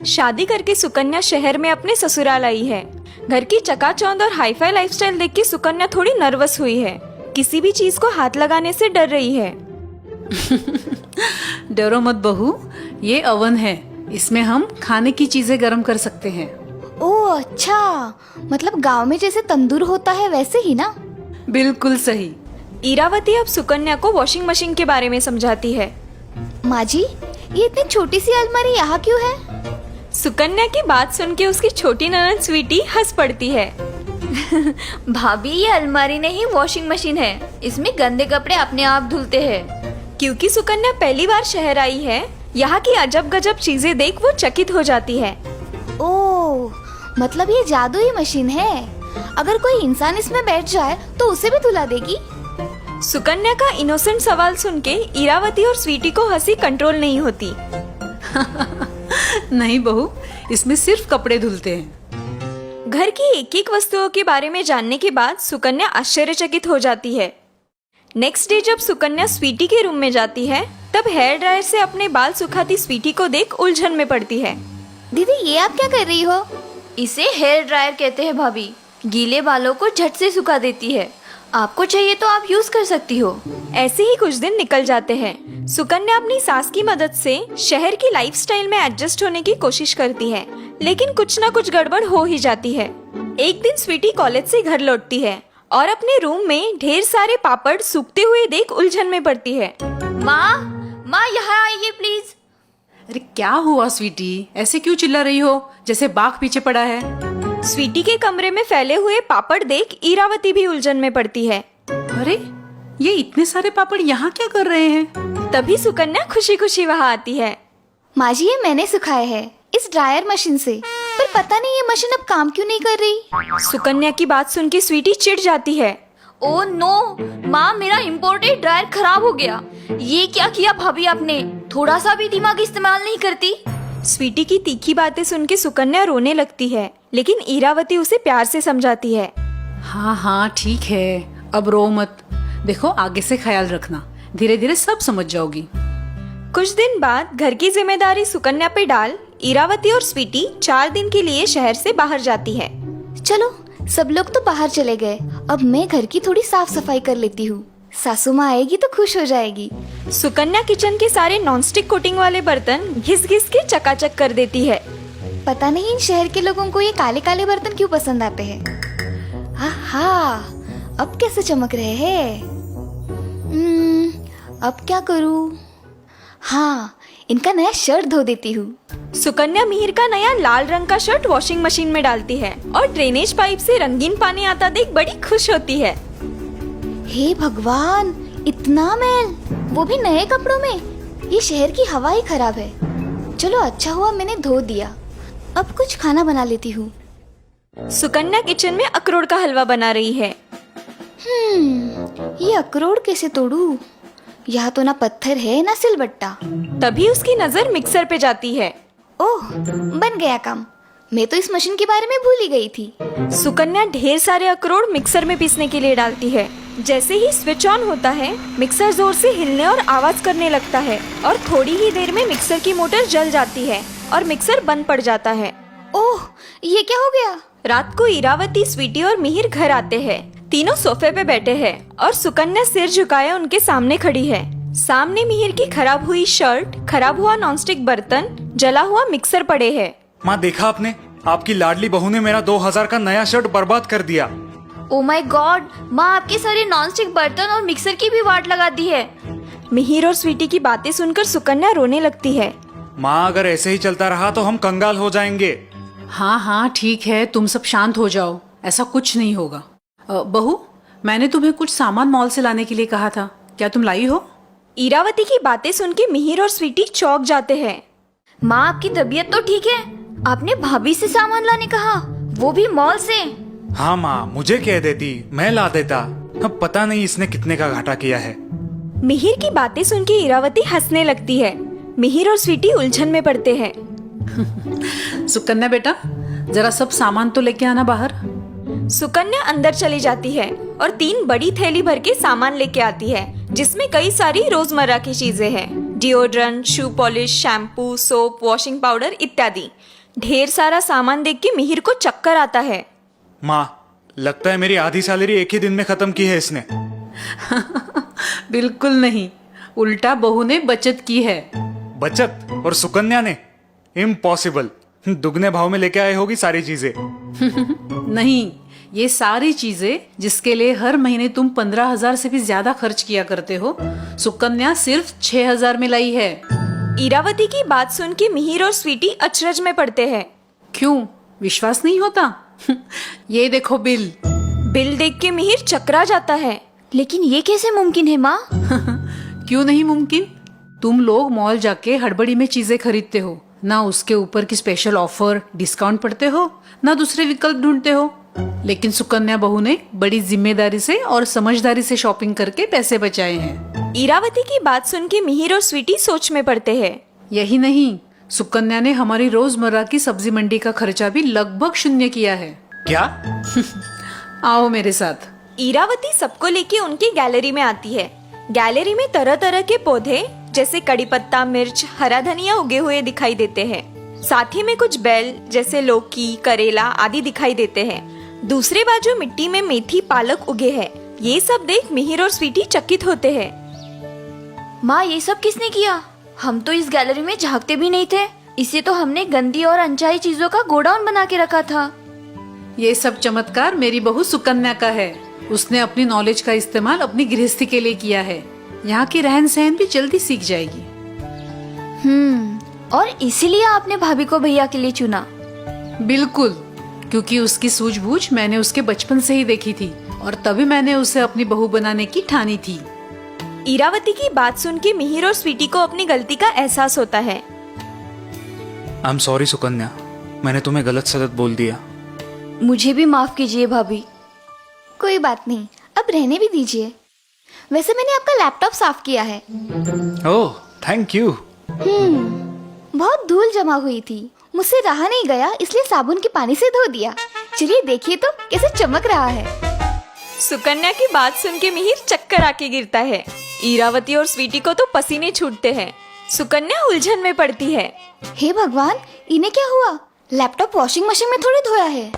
शादी करके सुकन्या शहर में अपने ससुराल आई है। घर की चकाचौंध और हाईफाई लाइफस्टाइल देख के सुकन्या थोड़ी नर्वस हुई है। किसी भी चीज को हाथ लगाने से डर रही है। डरो मत बहू, ये ओवन है, इसमें हम खाने की चीजें गर्म कर सकते हैं। ओह अच्छा, मतलब गांव में जैसे तंदूर होता है वैसे ही ना। बिल्कुल सही। इरावती अब सुकन्या को वॉशिंग मशीन के बारे में समझाती है। माँ जी, ये इतनी छोटी सी अलमारी यहाँ क्यों है? सुकन्या की बात सुन के उसकी छोटी ननद स्वीटी हंस पड़ती है। भाभी, ये अलमारी नहीं वॉशिंग मशीन है, इसमें गंदे कपड़े अपने आप धुलते हैं। क्योंकि सुकन्या पहली बार शहर आई है, यहाँ की अजब गजब चीजें देख वो चकित हो जाती है। ओह, मतलब ये जादुई मशीन है। अगर कोई इंसान इसमें बैठ जाए तो उसे भी धुला देगी। सुकन्या का इनोसेंट सवाल सुन के इरावती और स्वीटी को हंसी कंट्रोल नहीं होती। नहीं बहू, इसमें सिर्फ कपड़े धुलते हैं। घर की एक एक वस्तुओं के बारे में जानने के बाद सुकन्या आश्चर्यचकित हो जाती है। नेक्स्ट डे जब सुकन्या स्वीटी के रूम में जाती है, तब हेयर ड्रायर से अपने बाल सुखाती स्वीटी को देख उलझन में पड़ती है। दीदी, ये आप क्या कर रही हो? इसे हेयर ड्रायर कहते हैं भाभी। गीले बालों को झट से सुखा देती है। आपको चाहिए तो आप यूज कर सकती हो। ऐसे ही कुछ दिन निकल जाते हैं। सुकन्या अपनी सास की मदद से शहर की लाइफस्टाइल में एडजस्ट होने की कोशिश करती है, लेकिन कुछ न कुछ गड़बड़ हो ही जाती है। एक दिन स्वीटी कॉलेज से घर लौटती है और अपने रूम में ढेर सारे पापड़ सूखते हुए देख उलझन में पड़ती है। माँ यहाँ आइए प्लीज। अरे क्या हुआ स्वीटी, ऐसे क्यों चिल्ला रही हो जैसे बाघ पीछे पड़ा है? स्वीटी के कमरे में फैले हुए पापड़ देख इरावती भी उलझन में पड़ती है। अरे ये इतने सारे पापड़ यहाँ क्या कर रहे हैं? तभी सुकन्या खुशी खुशी वहाँ आती है। माँ जी, ये मैंने सुखाए हैं इस ड्रायर मशीन से, पर पता नहीं ये मशीन अब काम क्यों नहीं कर रही। सुकन्या की बात सुन के स्वीटी चिढ़ जाती है। ओह नो माँ, मेरा इम्पोर्टेड ड्रायर खराब हो गया। ये क्या किया भाभी आपने? थोड़ा सा भी दिमाग इस्तेमाल नहीं करती। स्वीटी की तीखी बातें सुन के सुकन्या रोने लगती है, लेकिन इरावती उसे प्यार से समझाती है। हाँ हाँ ठीक है, अब रो मत। देखो आगे से ख्याल रखना, धीरे धीरे सब समझ जाओगी। कुछ दिन बाद घर की जिम्मेदारी सुकन्या पे डाल इरावती और स्वीटी 4 दिन के लिए शहर से बाहर जाती है। चलो, सब लोग तो बाहर चले गए, अब मैं घर की थोड़ी साफ सफाई कर लेती हूँ। सासू माँ आएगी तो खुश हो जाएगी। सुकन्या किचन के सारे नॉनस्टिक कोटिंग वाले बर्तन घिस घिस के चकाचक कर देती है। पता नहीं इन शहर के लोगों को ये काले काले बर्तन क्यों पसंद आते हैं। आहा, अब कैसे चमक रहे हैं। अब क्या करूँ? हाँ, इनका नया शर्ट धो देती हूँ। सुकन्या मिहिर का नया लाल रंग का शर्ट वॉशिंग मशीन में डालती है और ड्रेनेज पाइप से रंगीन पानी आता देख बड़ी खुश होती है। हे भगवान, इतना मैल, वो भी नए कपड़ों में। ये शहर की हवा ही खराब है। चलो अच्छा हुआ मैंने धो दिया। अब कुछ खाना बना लेती हूँ। सुकन्या किचन में अखरोट का हलवा बना रही है। ये अखरोट कैसे तोड़ूं? यहाँ तो ना पत्थर है ना सिलबट्टा। तभी उसकी नजर मिक्सर पे जाती है। ओह, बन गया काम। मैं तो इस मशीन के बारे में भूल ही गई थी। सुकन्या ढेर सारे अखरोट मिक्सर में पीसने के लिए डालती है। जैसे ही स्विच ऑन होता है, मिक्सर जोर से हिलने और आवाज करने लगता है और थोड़ी ही देर में मिक्सर की मोटर जल जाती है और मिक्सर बंद पड़ जाता है। ओह, ये क्या हो गया? रात को इरावती, स्वीटी और मिहिर घर आते हैं। तीनों सोफे पे बैठे हैं और सुकन्या सिर झुकाए उनके सामने खड़ी है। सामने मिहिर की खराब हुई शर्ट, खराब हुआ नॉनस्टिक बर्तन, जला हुआ मिक्सर पड़े हैं। माँ, देखा आपने? आपकी लाडली बहू ने मेरा 2000 का नया शर्ट बर्बाद कर दिया। ओह माय गॉड, माँ आपके सारे नॉनस्टिक बर्तन और मिक्सर की भी वाट लगा दी है। मिहिर और स्वीटी की बातें सुनकर सुकन्या रोने लगती है। माँ, अगर ऐसे ही चलता रहा तो हम कंगाल हो जाएंगे। हाँ हाँ ठीक है, तुम सब शांत हो जाओ, ऐसा कुछ नहीं होगा। बहू, मैंने तुम्हें कुछ सामान मॉल से लाने के लिए कहा था, क्या तुम लाई हो? इरावती की बातें सुन के मिहिर और स्वीटी चौंक जाते हैं। माँ आपकी तबीयत तो ठीक है? आपने भाभी से सामान लाने कहा, वो भी मॉल से? हाँ माँ, मुझे कह देती, मैं ला देता। अब पता नहीं इसने कितने का घाटा किया है। मिहिर की बातें सुन के इरावती हंसने लगती है। मिहिर और स्वीटी उलझन में पड़ते हैं। सुकन्या बेटा, जरा सब सामान तो लेके आना बाहर। सुकन्या अंदर चली जाती है और 3 बड़ी थैली भर के सामान लेके आती है, जिसमें कई सारी रोजमर्रा की चीजें हैं, deodorant, shoe polish, shampoo, soap, washing powder इत्यादि। ढेर सारा सामान देख के मिहिर को चक्कर आता है। माँ, लगता है मेरी आधी सैलरी एक ही दिन में खत्म की है इसने। बिल्कुल नहीं, उल्टा बहू ने बचत की है। बचत? और सुकन्या ने? इम्पॉसिबल। दुगने भाव में लेके आए होगी सारी चीजें। नहीं, ये सारी चीजें जिसके लिए हर महीने तुम 15,000 से भी ज्यादा खर्च किया करते हो, सुकन्या सिर्फ 6,000 में लाई है। इरावती की बात सुन के मिहिर और स्वीटी अचरज में पड़ते हैं। क्यों, विश्वास नहीं होता? ये देखो बिल। बिल देख के मिहिर चकरा जाता है। लेकिन ये कैसे मुमकिन है माँ? क्यों नहीं मुमकिन? तुम लोग मॉल जाके हड़बड़ी में चीजें खरीदते हो, ना उसके ऊपर की स्पेशल ऑफर, डिस्काउंट पड़ते हो, ना दूसरे विकल्प ढूंढते हो। लेकिन सुकन्या बहू ने बड़ी जिम्मेदारी से और समझदारी से शॉपिंग करके पैसे बचाए हैं। इरावती की बात सुन के मिहिर और स्वीटी सोच में पड़ते हैं। यही नहीं, सुकन्या ने हमारी रोजमर्रा की सब्जी मंडी का खर्चा भी लगभग शून्य किया है। क्या? आओ मेरे साथ। इरावती सबको लेके उनकी गैलरी में आती है। गैलरी में तरह तरह के पौधे जैसे कड़ी पत्ता, मिर्च, हरा धनिया उगे हुए दिखाई देते हैं। साथ ही में कुछ बेल जैसे लौकी, करेला आदि दिखाई देते हैं। दूसरे बाजू मिट्टी में मेथी, पालक उगे हैं। ये सब देख मिहिर और स्वीटी चकित होते हैं। माँ, ये सब किसने किया? हम तो इस गैलरी में झांकते भी नहीं थे। इसे तो हमने गंदी और अनचाही चीजों का गोडाउन बना के रखा था। ये सब चमत्कार मेरी बहू सुकन्या का है। उसने अपनी नॉलेज का इस्तेमाल अपनी गृहस्थी के लिए किया है। यहाँ की रहन सहन भी जल्दी सीख जाएगी। और इसीलिए आपने भाभी को भैया के लिए चुना? बिल्कुल, क्योंकि उसकी सूझबूझ मैंने उसके बचपन से ही देखी थी और तभी मैंने उसे अपनी बहू बनाने की ठानी थी। इरावती की बात सुन के मिहिर और स्वीटी को अपनी गलती का एहसास होता है। आई एम सॉरी सुकन्या, मैंने तुम्हें गलत सलत बोल दिया। मुझे भी माफ कीजिए भाभी। कोई बात नहीं, अब रहने भी दीजिए। वैसे मैंने आपका लैपटॉप साफ किया है। ओह, थैंक यू। बहुत धूल जमा हुई थी, मुझसे रहा नहीं गया, इसलिए साबुन के पानी से धो दिया। चलिए देखिए तो कैसे चमक रहा है। सुकन्या की बात सुन के मिहिर चक्कर आके गिरता है। इरावती और स्वीटी को तो पसीने छूटते हैं। सुकन्या उलझन में पड़ती है। हे भगवान, इन्हें क्या हुआ? लैपटॉप वॉशिंग मशीन में थोड़ी धोया है।